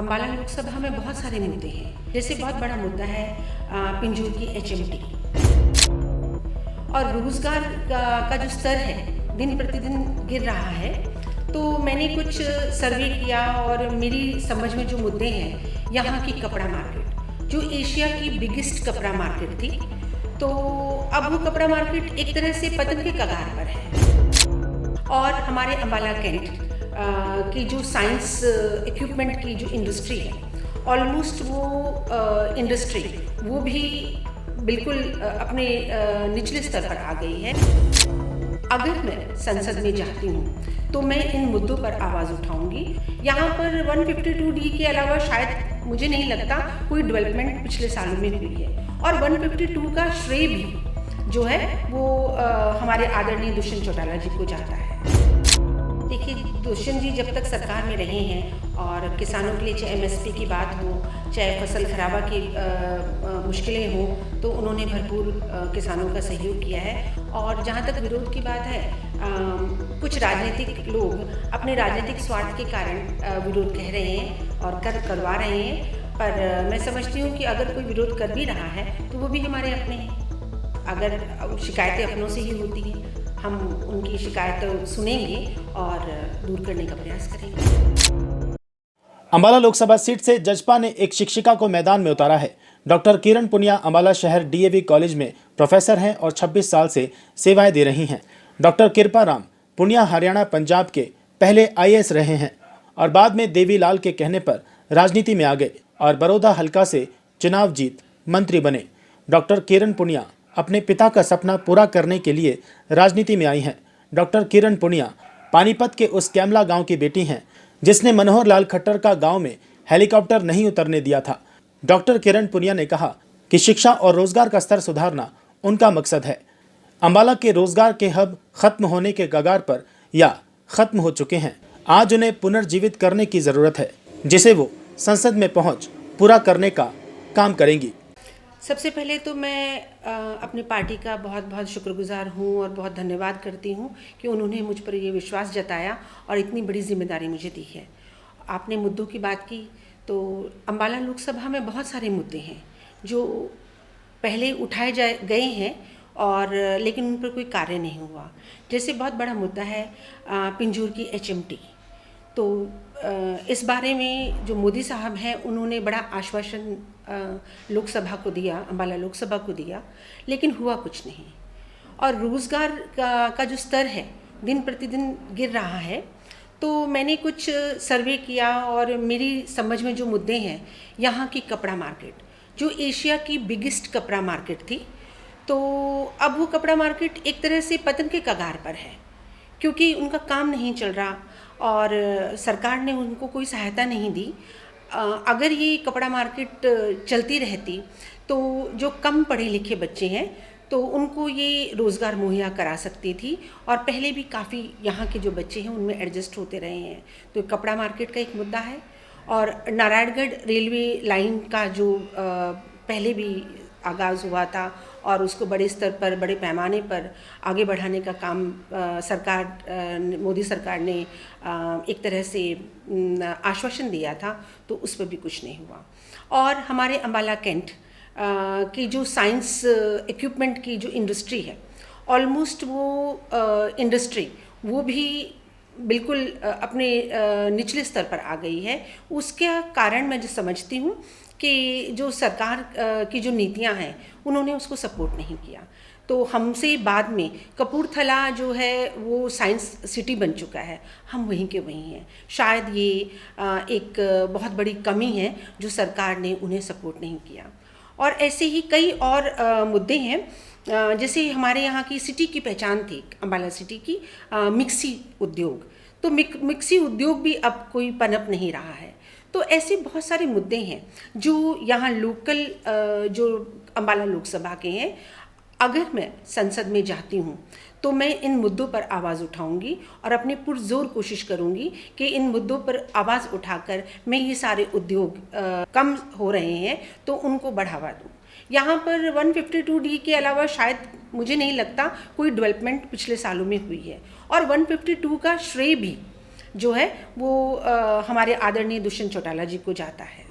अम्बाला लोकसभा में बहुत सारे मुद्दे हैं। जैसे बहुत बड़ा मुद्दा है पिंजूर की HMT और रोजगार का जो स्तर है दिन प्रतिदिन गिर रहा है। तो मैंने कुछ सर्वे किया और मेरी समझ में जो मुद्दे हैं, यहाँ की कपड़ा मार्केट जो एशिया की बिगेस्ट कपड़ा मार्केट थी, तो अब वो कपड़ा मार्केट एक तरह से पतन के कगार पर है। और हमारे अम्बाला कैंट की जो साइंस इक्विपमेंट की जो इंडस्ट्री है, ऑलमोस्ट वो इंडस्ट्री वो भी बिल्कुल अपने निचले स्तर पर आ गई है। अगर मैं संसद में जाती हूँ तो मैं इन मुद्दों पर आवाज़ उठाऊंगी। यहाँ पर 152D के अलावा शायद मुझे नहीं लगता कोई डेवलपमेंट पिछले सालों में हुई है, और 152 का श्रेय भी जो है वो हमारे आदरणीय दुष्यंत चौटाला जी को जाता है। देखिए, दुष्यंत जी जब तक सरकार में रहे हैं और किसानों के लिए चाहे MSP की बात हो, चाहे फसल खराबा की मुश्किलें हों, तो उन्होंने भरपूर किसानों का सहयोग किया है। और जहाँ तक विरोध की बात है, कुछ राजनीतिक लोग अपने राजनीतिक स्वार्थ के कारण विरोध कह रहे हैं और करवा रहे हैं, पर मैं समझती हूँ कि अगर कोई विरोध कर भी रहा है तो वो भी हमारे अपने हैं। अगर शिकायतें अपनों से ही होती हैं, हम उनकी शिकायत सुनेंगे और दूर करने का प्रयास करेंगे। अम्बाला लोकसभा सीट से जजपा ने एक शिक्षिका को मैदान में उतारा है। डॉक्टर किरण पुनिया अम्बाला शहर DAV कॉलेज में प्रोफेसर हैं और 26 साल से सेवाएं दे रही हैं। डॉक्टर कृपा राम पुनिया हरियाणा पंजाब के पहले IAS रहे हैं और बाद में देवीलाल के कहने पर राजनीति में आ गए और बड़ौदा हल्का से चुनाव जीत मंत्री बने। डॉक्टर किरण पुनिया अपने पिता का सपना पूरा करने के लिए राजनीति में आई हैं। डॉक्टर किरण पुनिया पानीपत के उस कैमला गांव की बेटी हैं जिसने मनोहर लाल खट्टर का गांव में हेलीकॉप्टर नहीं उतरने दिया था। डॉक्टर किरण पुनिया ने कहा कि शिक्षा और रोजगार का स्तर सुधारना उनका मकसद है। अम्बाला के रोजगार के हब खत्म होने के कगार पर या खत्म हो चुके हैं। आज उन्हें पुनर्जीवित करने की जरूरत है, जिसे वो संसद में पहुंच पूरा करने का काम करेंगी। सबसे पहले तो मैं अपनी पार्टी का बहुत बहुत शुक्रगुजार हूँ और बहुत धन्यवाद करती हूँ कि उन्होंने मुझ पर ये विश्वास जताया और इतनी बड़ी जिम्मेदारी मुझे दी है। आपने मुद्दों की बात की, तो अम्बाला लोकसभा में बहुत सारे मुद्दे हैं जो पहले उठाए गए हैं और लेकिन उन पर कोई कार्य नहीं हुआ। जैसे बहुत बड़ा मुद्दा है पिंजूर की HMT। तो इस बारे में जो मोदी साहब हैं, उन्होंने बड़ा आश्वासन लोकसभा को दिया, अम्बाला लोकसभा को दिया, लेकिन हुआ कुछ नहीं। और रोज़गार का जो स्तर है दिन प्रतिदिन गिर रहा है। तो मैंने कुछ सर्वे किया और मेरी समझ में जो मुद्दे हैं, यहाँ की कपड़ा मार्केट जो एशिया की बिगेस्ट कपड़ा मार्केट थी, तो अब वो कपड़ा मार्केट एक तरह से पतन के कगार पर है, क्योंकि उनका काम नहीं चल रहा और सरकार ने उनको कोई सहायता नहीं दी। अगर ये कपड़ा मार्केट चलती रहती तो जो कम पढ़े लिखे बच्चे हैं तो उनको ये रोज़गार मुहैया करा सकती थी, और पहले भी काफ़ी यहाँ के जो बच्चे हैं उनमें एडजस्ट होते रहे हैं। तो कपड़ा मार्केट का एक मुद्दा है। और नारायणगढ़ रेलवे लाइन का जो पहले भी आगाज़ हुआ था और उसको बड़े स्तर पर, बड़े पैमाने पर आगे बढ़ाने का काम मोदी सरकार ने एक तरह से आश्वासन दिया था, तो उस पर भी कुछ नहीं हुआ। और हमारे अम्बाला कैंट की जो साइंस इक्विपमेंट की जो इंडस्ट्री है, ऑलमोस्ट वो इंडस्ट्री वो भी बिल्कुल अपने निचले स्तर पर आ गई है। उसका कारण मैं जो समझती हूँ कि जो सरकार की जो नीतियाँ हैं उन्होंने उसको सपोर्ट नहीं किया। तो हमसे बाद में कपूरथला जो है वो साइंस सिटी बन चुका है, हम वहीं के वहीं हैं। शायद ये एक बहुत बड़ी कमी है जो सरकार ने उन्हें सपोर्ट नहीं किया। और ऐसे ही कई और मुद्दे हैं। जैसे हमारे यहाँ की सिटी की पहचान थी, अम्बाला सिटी की मिक्सी उद्योग, तो मिक्सी उद्योग भी अब कोई पनप नहीं रहा है। तो ऐसे बहुत सारे मुद्दे हैं जो यहाँ लोकल जो अम्बाला लोकसभा के हैं। अगर मैं संसद में जाती हूँ तो मैं इन मुद्दों पर आवाज़ उठाऊंगी और अपने पुरजोर कोशिश करूंगी कि इन मुद्दों पर आवाज़ उठाकर मैं ये सारे उद्योग कम हो रहे हैं तो उनको बढ़ावा दूँ। यहाँ पर 152D के अलावा शायद मुझे नहीं लगता कोई डेवलपमेंट पिछले सालों में हुई है, और 152 का श्रेय भी जो है वो हमारे आदरणीय दुष्यंत चौटाला जी को जाता है।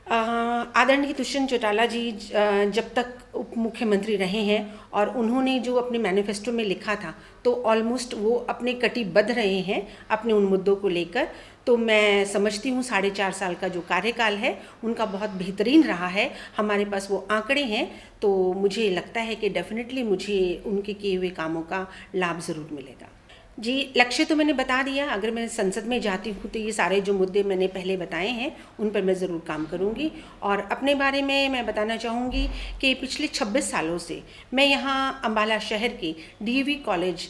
आदरणीय दुष्यंत चौटाला जी जब तक उप मुख्यमंत्री रहे हैं और उन्होंने जो अपने मैनिफेस्टो में लिखा था तो ऑलमोस्ट वो अपने कटिबद्ध रहे हैं अपने उन मुद्दों को लेकर। तो मैं समझती हूँ 4.5 साल का जो कार्यकाल है उनका बहुत बेहतरीन रहा है। हमारे पास वो आंकड़े हैं, तो मुझे लगता है कि डेफिनेटली मुझे उनके किए हुए कामों का लाभ ज़रूर मिलेगा। जी, लक्ष्य तो मैंने बता दिया। अगर मैं संसद में जाती हूँ तो ये सारे जो मुद्दे मैंने पहले बताए हैं उन पर मैं ज़रूर काम करूँगी। और अपने बारे में मैं बताना चाहूँगी कि पिछले 26 सालों से मैं यहाँ अम्बाला शहर के डीएवी कॉलेज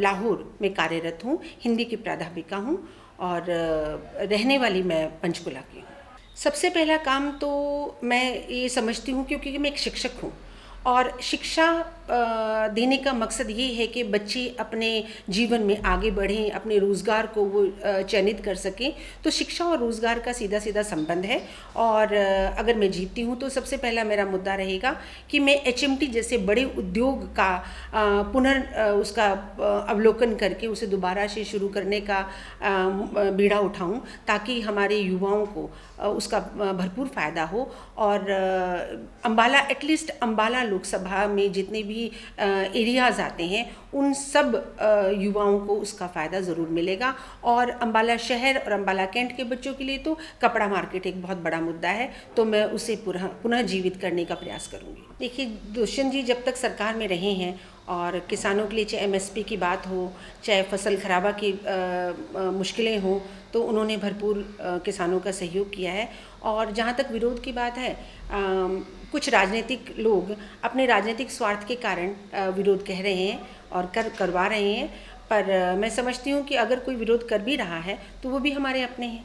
लाहौर में कार्यरत हूँ। हिंदी की प्राध्यापिका हूँ और रहने वाली मैं पंचकुला की हूँ। सबसे पहला काम तो मैं ये समझती हूँ क्योंकि मैं एक शिक्षक हूँ और शिक्षा देने का मकसद ये है कि बच्चे अपने जीवन में आगे बढ़ें, अपने रोज़गार को वो चयनित कर सकें। तो शिक्षा और रोज़गार का सीधा सीधा संबंध है। और अगर मैं जीतती हूँ तो सबसे पहला मेरा मुद्दा रहेगा कि मैं एचएमटी जैसे बड़े उद्योग का उसका अवलोकन करके उसे दोबारा से शुरू करने का बीड़ा उठाऊँ ताकि हमारे युवाओं को उसका भरपूर फ़ायदा हो। और अम्बाला, एटलीस्ट अम्बाला लोकसभा में जितने भी एरियाज़ आते हैं उन सब युवाओं को उसका फ़ायदा ज़रूर मिलेगा। और अम्बाला शहर और अम्बाला कैंट के बच्चों के लिए तो कपड़ा मार्केट एक बहुत बड़ा मुद्दा है, तो मैं उसे पुनः जीवित करने का प्रयास करूँगी। देखिए, दुष्यंत जी जब तक सरकार में रहे हैं और किसानों के लिए चाहे एमएसपी की बात हो, चाहे फसल खराबा की मुश्किलें हों, तो उन्होंने भरपूर किसानों का सहयोग किया है। और जहाँ तक विरोध की बात है, कुछ राजनीतिक लोग अपने राजनीतिक स्वार्थ के कारण विरोध कह रहे हैं और करवा रहे हैं, पर मैं समझती हूँ कि अगर कोई विरोध कर भी रहा है तो वो भी हमारे अपने हैं।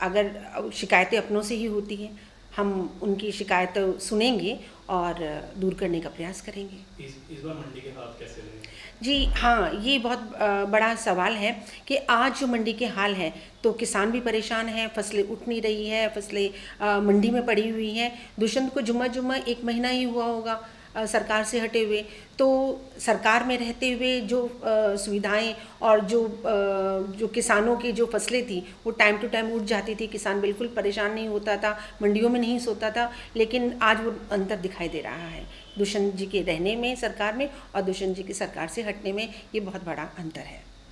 अगर शिकायतें अपनों से ही होती हैं, हम उनकी शिकायत सुनेंगे और दूर करने का प्रयास करेंगे। इस बार मंडी के हालात कैसे रहे? जी हाँ, ये बहुत बड़ा सवाल है कि आज जो मंडी के हाल हैं तो किसान भी परेशान हैं, फसलें उठ नहीं रही है, फसलें मंडी में पड़ी हुई हैं। दुष्यंत को जुम्मा 1 महीना ही हुआ होगा सरकार से हटे हुए, तो सरकार में रहते हुए जो सुविधाएं और जो किसानों की जो फसलें थी वो टाइम टू टाइम उठ जाती थी, किसान बिल्कुल परेशान नहीं होता था, मंडियों में नहीं सोता था। लेकिन आज वो अंतर दिखाई दे रहा है दुष्यंत जी के रहने में सरकार में और दुष्यंत जी की सरकार से हटने में, ये बहुत बड़ा अंतर है।